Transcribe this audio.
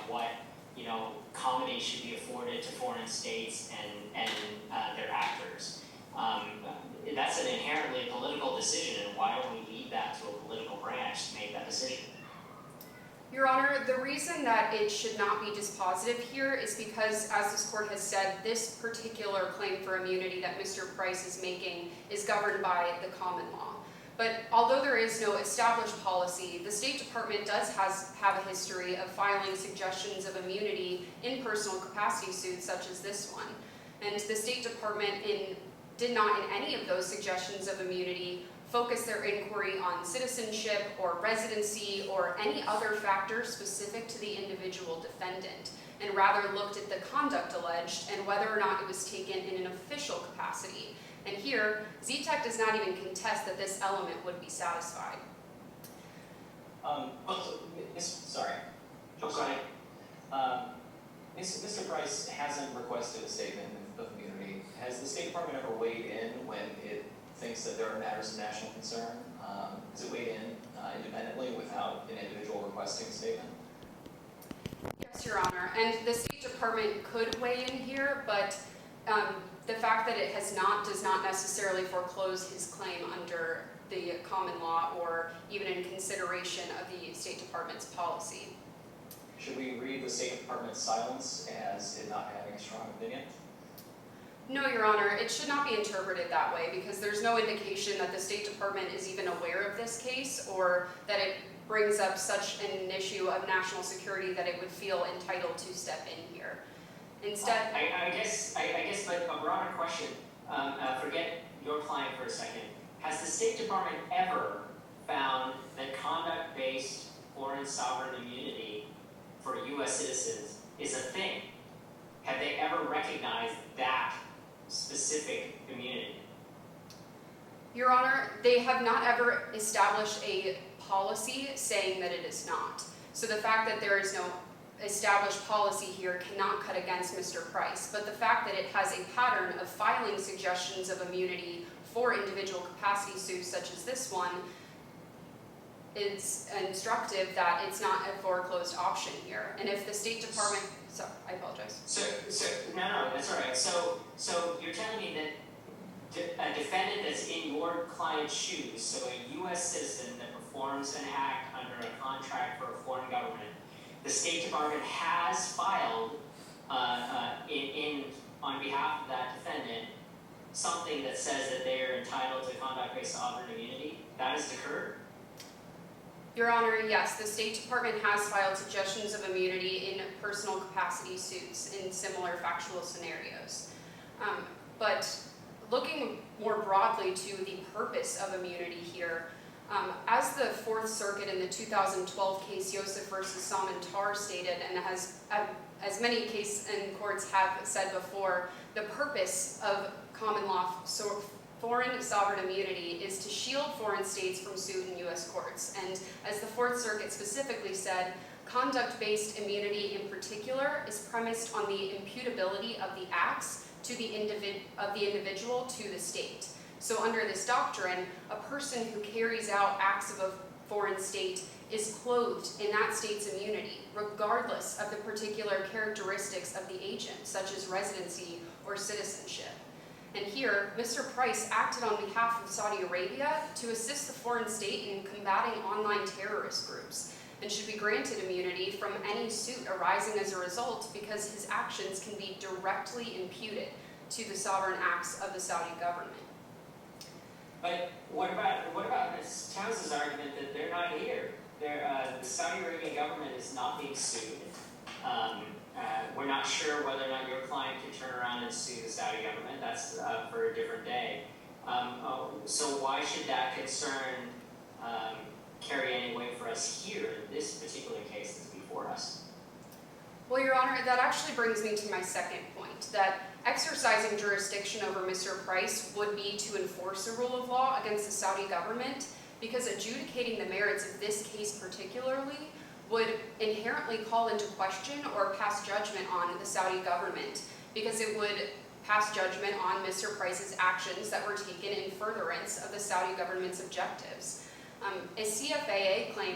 what, comedy should be afforded to foreign states and their actors. That's an inherently political decision, and why don't we leave that to a political branch to make that decision? Your Honor, the reason that it should not be dispositive here is because, as this court has said, this particular claim for immunity that Mr. Price is making is governed by the common law. But although there is no established policy, the State Department does have a history of filing suggestions of immunity in personal capacity suits such as this one. And the State Department did not in any of those suggestions of immunity focus their inquiry on citizenship or residency or any other factor specific to the individual defendant, and rather looked at the conduct alleged and whether or not it was taken in an official capacity. And here, ZTEC does not even contest that this element would be satisfied. Sorry. Go ahead. Mr. Price hasn't requested a statement of immunity. Has the State Department ever weighed in when it thinks that there are matters of national concern? Has it weighed in independently without an individual requesting a statement? Yes, Your Honor, and the State Department could weigh in here, but the fact that it has not does not necessarily foreclose his claim under the common law or even in consideration of the State Department's policy. Should we read the State Department's silence as it not having a strong opinion? No, Your Honor, it should not be interpreted that way because there's no indication that the State Department is even aware of this case or that it brings up such an issue of national security that it would feel entitled to step in here. Instead, I guess, but a broader question. Forget your client for a second. Has the State Department ever found that conduct-based foreign sovereign immunity for U.S. citizens is a thing? Have they ever recognized that specific immunity? Your Honor, they have not ever established a policy saying that it is not. So the fact that there is no established policy here cannot cut against Mr. Price, but the fact that it has a pattern of filing suggestions of immunity for individual capacity suits such as this one is instructive that it's not a foreclosed option here. And if the State Department, sorry, I apologize. No, that's all right. So you're telling me that a defendant that's in your client's shoes, so a U.S. citizen that performs an act under a contract for a foreign government, the State Department has filed on behalf of that defendant something that says that they are entitled to conduct-based sovereign immunity. That has occurred? Your Honor, yes, the State Department has filed suggestions of immunity in personal capacity suits in similar factual scenarios. But looking more broadly to the purpose of immunity here, as the Fourth Circuit in the 2012 case Yosef versus Samantar stated, and as many cases and courts have said before, the purpose of common law foreign sovereign immunity is to shield foreign states from suit in U.S. courts. And as the Fourth Circuit specifically said, conduct-based immunity in particular is premised on the imputability of the acts to the individual to the state. So under this doctrine, a person who carries out acts of a foreign state is clothed in that state's immunity, regardless of the particular characteristics of the agent, such as residency or citizenship. And here, Mr. Price acted on behalf of Saudi Arabia to assist the foreign state in combating online terrorist groups, and should be granted immunity from any suit arising as a result because his actions can be directly imputed to the sovereign acts of the Saudi government. But what about Ms. Townsend's argument that they're not here? The Saudi Arabian government is not being sued. We're not sure whether or not your client can turn around and sue the Saudi government. That's for a different day. So why should that concern carry any weight for us here in this particular case that's before us? Well, Your Honor, that actually brings me to my second point, that exercising jurisdiction over Mr. Price would be to enforce a rule of law against the Saudi government, because adjudicating the merits of this case particularly would inherently call into question or pass judgment on the Saudi government, because it would pass judgment on Mr. Price's actions that were taken in furtherance of the Saudi government's objectives. A CFAA claim